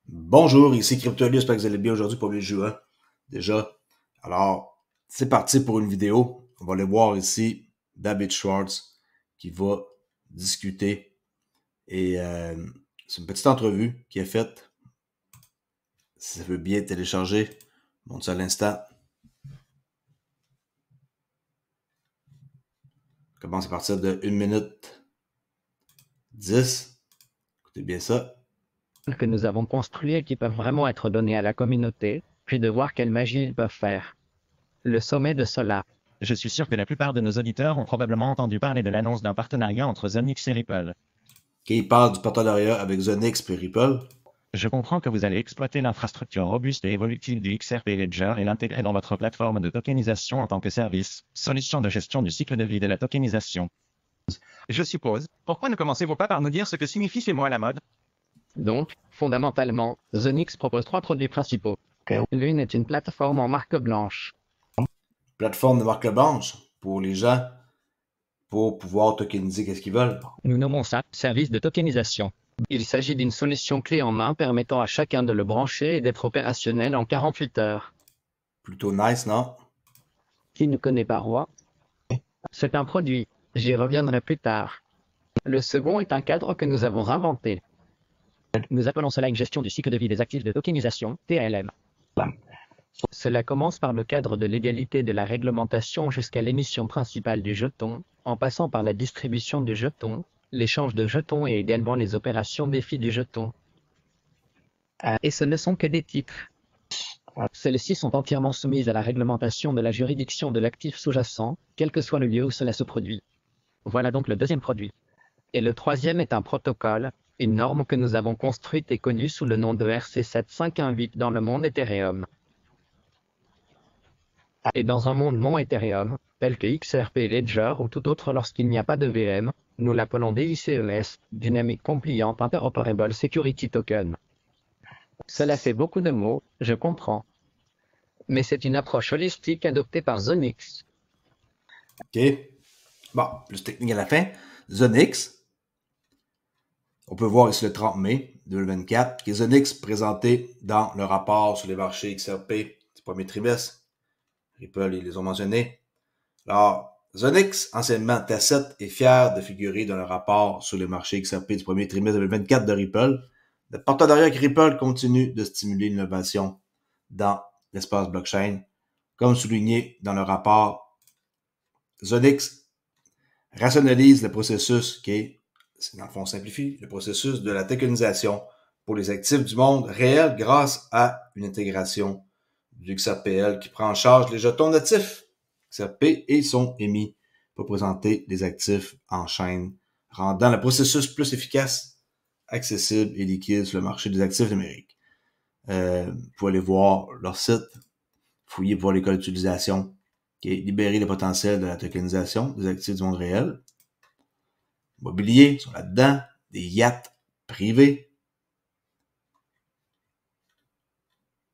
Bonjour, ici CryptoLu, j'espère que vous allez bien aujourd'hui pour le juin. Déjà, alors, c'est parti pour une vidéo. On va aller voir ici David Schwartz qui va discuter. Et c'est une petite entrevue qui est faite. Si ça veut bien télécharger, je montre ça à l'instant. On commence à partir de 1 minute 10. Écoutez bien ça. Que nous avons construits et qui peuvent vraiment être donnés à la communauté, puis de voir quelle magie ils peuvent faire. Le sommet de Solar. Je suis sûr que la plupart de nos auditeurs ont probablement entendu parler de l'annonce d'un partenariat entre Zonix et Ripple. Il parle du partenariat avec Zonix et Ripple. Je comprends que vous allez exploiter l'infrastructure robuste et évolutive du XRP Ledger et l'intégrer dans votre plateforme de tokenisation en tant que service, solution de gestion du cycle de vie de la tokenisation. Je suppose. Pourquoi ne commencez-vous pas par nous dire ce que signifie ces mots à la mode? Donc, fondamentalement, Zonix propose 3 produits principaux. L'une est une plateforme en marque blanche. Plateforme de marque blanche pour les gens pour pouvoir tokeniser qu'est-ce qu'ils veulent. Nous nommons ça service de tokenisation. Il s'agit d'une solution clé en main permettant à chacun de le brancher et d'être opérationnel en 48 heures. Plutôt nice, non? Qui ne connaît pas Roi? C'est un produit. J'y reviendrai plus tard. Le second est un cadre que nous avons inventé. Nous appelons cela une gestion du cycle de vie des actifs de tokenisation, TLM. Cela commence par le cadre de l'égalité de la réglementation jusqu'à l'émission principale du jeton, en passant par la distribution du jeton, l'échange de jetons et également les opérations défis du jeton. Et ce ne sont que des titres. Celles-ci sont entièrement soumises à la réglementation de la juridiction de l'actif sous-jacent, quel que soit le lieu où cela se produit. Voilà donc le deuxième produit. Et le troisième est un protocole, une norme que nous avons construite et connue sous le nom de RC7518 dans le monde Ethereum. Et dans un monde non Ethereum, tel que XRP Ledger ou tout autre lorsqu'il n'y a pas de VM, nous l'appelons DICES, Dynamic Compliant Interoperable Security Token. Cela fait beaucoup de mots, je comprends. Mais c'est une approche holistique adoptée par Zonix. OK. Bon, plus technique à la fin. Zonix. On peut voir ici le 30 mai 2024, qui est Zonix présenté dans le rapport sur les marchés XRP du premier trimestre. Ripple, ils les ont mentionnés. Alors, Zonix, anciennement Tasset, est fier de figurer dans le rapport sur les marchés XRP du premier trimestre 2024 de Ripple. Le partenariat avec Ripple continue de stimuler l'innovation dans l'espace blockchain. Comme souligné dans le rapport, Zonix rationalise le processus qui est, dans le fond, simplifie le processus de la tokenisation pour les actifs du monde réel grâce à une intégration du XRPL qui prend en charge les jetons natifs XRP et sont émis pour présenter les actifs en chaîne, rendant le processus plus efficace, accessible et liquide sur le marché des actifs numériques. Vous pouvez aller voir leur site, fouiller pour voir les cas d'utilisation, qui est libérer le potentiel de la tokenisation des actifs du monde réel. Immobilier, sont là-dedans, des yachts privés,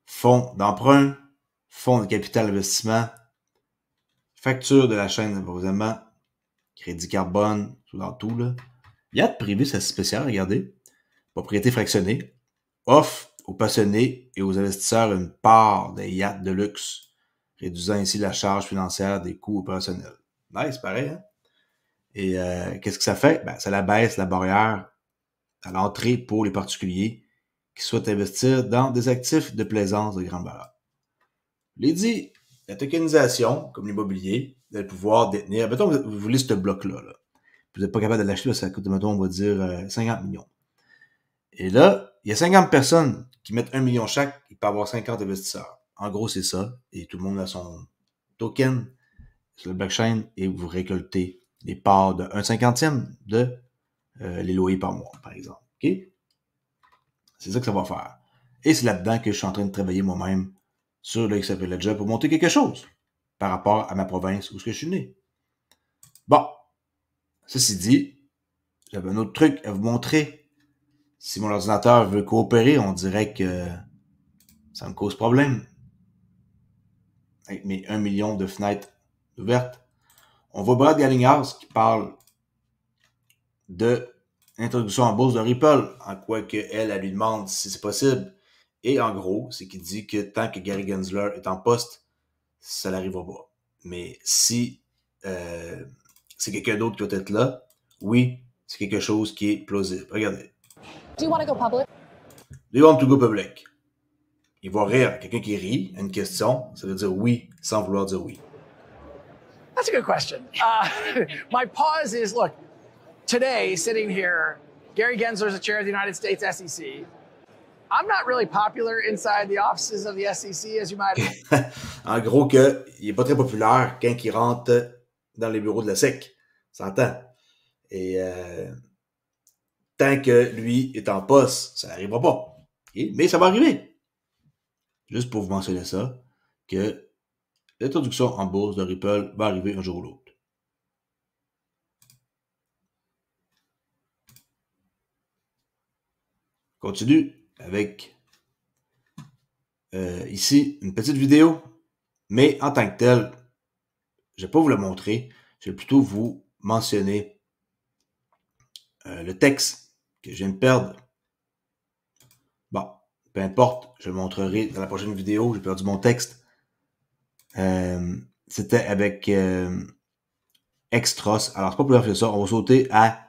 fonds d'emprunt, fonds de capital investissement, facture de la chaîne d'approvisionnement, crédit carbone, tout dans tout, là. Yacht privé, c'est spécial, regardez. Propriété fractionnée, offre aux passionnés et aux investisseurs une part des yachts de luxe, réduisant ainsi la charge financière des coûts opérationnels. Nice, pareil, hein? Et qu'est-ce que ça fait? Ben, ça abaisse la barrière à l'entrée pour les particuliers qui souhaitent investir dans des actifs de plaisance de grande valeur. Je l'ai dit, la tokenisation, comme l'immobilier, vous allez pouvoir détenir, mettons vous voulez ce bloc-là, là. Vous n'êtes pas capable de l'acheter, ça coûte, mettons, on va dire 50 millions. Et là, il y a 50 personnes qui mettent 1 million chaque, il peut y avoir 50 investisseurs. En gros, c'est ça. Et tout le monde a son token sur le blockchain et vous récoltez les parts de 1/50 de les loyers par mois, par exemple. OK? C'est ça que ça va faire. Et c'est là-dedans que je suis en train de travailler moi-même sur le XRP Ledger pour monter quelque chose par rapport à ma province où je suis né. Bon, ceci dit, j'avais un autre truc à vous montrer. Si mon ordinateur veut coopérer, on dirait que ça me cause problème. Avec mes 1 million de fenêtres ouvertes. On voit Brad Garlinghouse qui parle de l'introduction en bourse de Ripple, en quoi qu'elle lui demande si c'est possible Et en gros, c'est qu'il dit que tant que Gary Gensler est en poste, ça n'arrivera pas. Mais si c'est quelqu'un d'autre qui va être là, oui, c'est quelque chose qui est plausible. Regardez. Do you want to go public? Do you want to go public? Il va rire. Quelqu'un qui rit à une question, ça veut dire oui sans vouloir dire oui. That's a good question. My pause is, look, today, sitting here, Gary Gensler is the chair of the United States SEC. I'm not really popular inside the offices of the SEC, as you might En gros, il n'est pas très populaire quand il rentre dans les bureaux de la SEC. Ça s'entend. Et tant que lui est en poste, ça n'arrivera pas. Okay? Mais ça va arriver. Juste pour vous mentionner ça, que l'introduction en bourse de Ripple va arriver un jour ou l'autre. Continue avec ici une petite vidéo, mais en tant que telle, je ne vais pas vous la montrer, je vais plutôt vous mentionner le texte que je viens de perdre. Bon, peu importe, je le montrerai dans la prochaine vidéo, j'ai perdu mon texte. C'était avec Extros. Alors, c'est pas plus grave que ça. On va sauter à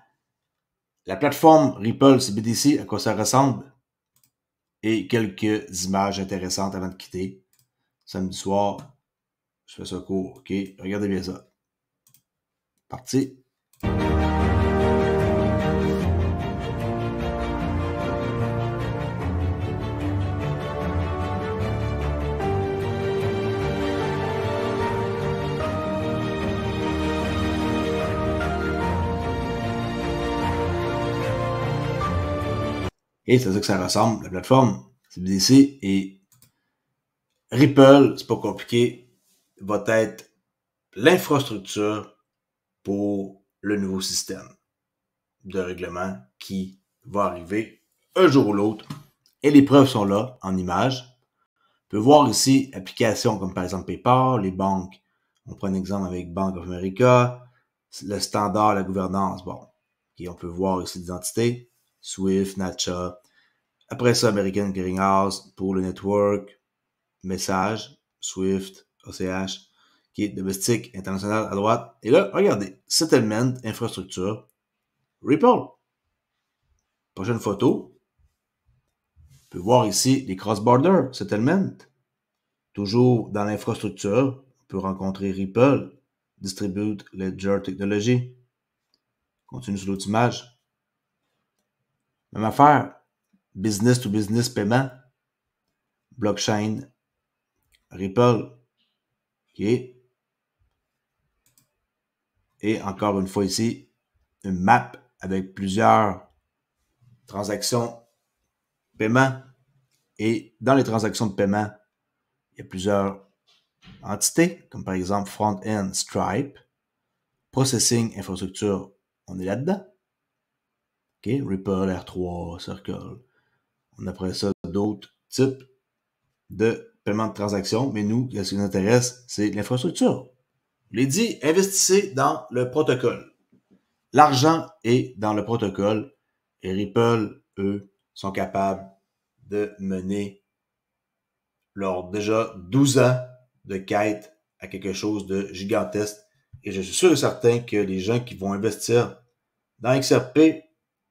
la plateforme Ripple CBDC, à quoi ça ressemble. Et quelques images intéressantes avant de quitter. Samedi soir, je fais ça court. OK, regardez bien ça. Parti. Et c'est ça que ça ressemble, la plateforme CBDC. Et Ripple, c'est pas compliqué, va être l'infrastructure pour le nouveau système de règlement qui va arriver un jour ou l'autre. Et les preuves sont là, en images. On peut voir ici applications comme par exemple PayPal, les banques. On prend un exemple avec Bank of America, le standard, la gouvernance. Bon, et on peut voir ici des entités. Swift, Natcha. Après ça, American Clearing House pour le network, message, Swift, OCH, qui est domestique, international à droite. Et là, regardez, settlement, infrastructure, Ripple. Prochaine photo. On peut voir ici les cross-border settlement. Toujours dans l'infrastructure, on peut rencontrer Ripple, Distribute Ledger Technology. Continue sur l'autre image. Même affaire, business to business paiement, blockchain, Ripple, OK. Et encore une fois ici, une map avec plusieurs transactions paiement. Et dans les transactions de paiement, il y a plusieurs entités, comme par exemple front-end Stripe, processing infrastructure, on est là-dedans. OK, Ripple, R3, Circle. On après ça d'autres types de paiement de transactions, mais nous, ce qui nous intéresse, c'est l'infrastructure. Je l'ai dit, investissez dans le protocole. L'argent est dans le protocole et Ripple, eux, sont capables de mener leurs déjà 12 ans de quête à quelque chose de gigantesque. Et je suis sûr et certain que les gens qui vont investir dans XRP,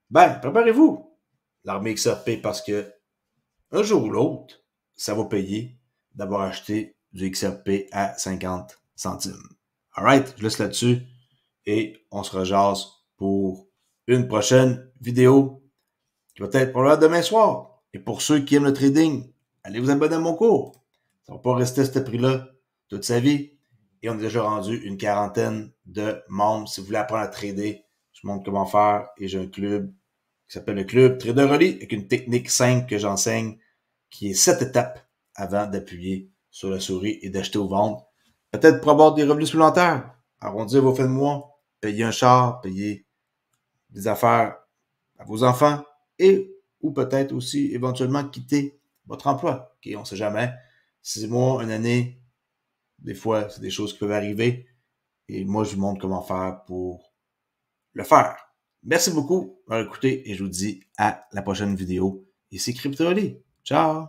ben, préparez-vous. L'armée XRP, parce que un jour ou l'autre, ça va payer d'avoir acheté du XRP à 50 centimes. Alright, je laisse là-dessus et on se rejase pour une prochaine vidéo qui va être probablement demain soir. Et pour ceux qui aiment le trading, allez vous abonner à mon cours. Ça va pas rester à ce prix-là toute sa vie. Et on est déjà rendu une quarantaine de membres. Si vous voulez apprendre à trader, je vous montre comment faire. Et j'ai un club qui s'appelle le Club Trader Relais avec une technique simple que j'enseigne qui est 7 étapes avant d'appuyer sur la souris et d'acheter ou vendre. Peut-être pour avoir des revenus supplémentaires, arrondir vos fins de mois, payer un char, payer des affaires à vos enfants et ou peut-être aussi éventuellement quitter votre emploi. Okay, on ne sait jamais. 6 mois, une année, des fois, c'est des choses qui peuvent arriver. Et moi, je vous montre comment faire pour le faire. Merci beaucoup d'avoir écouté et je vous dis à la prochaine vidéo. Ici Crypto Relais. Ciao!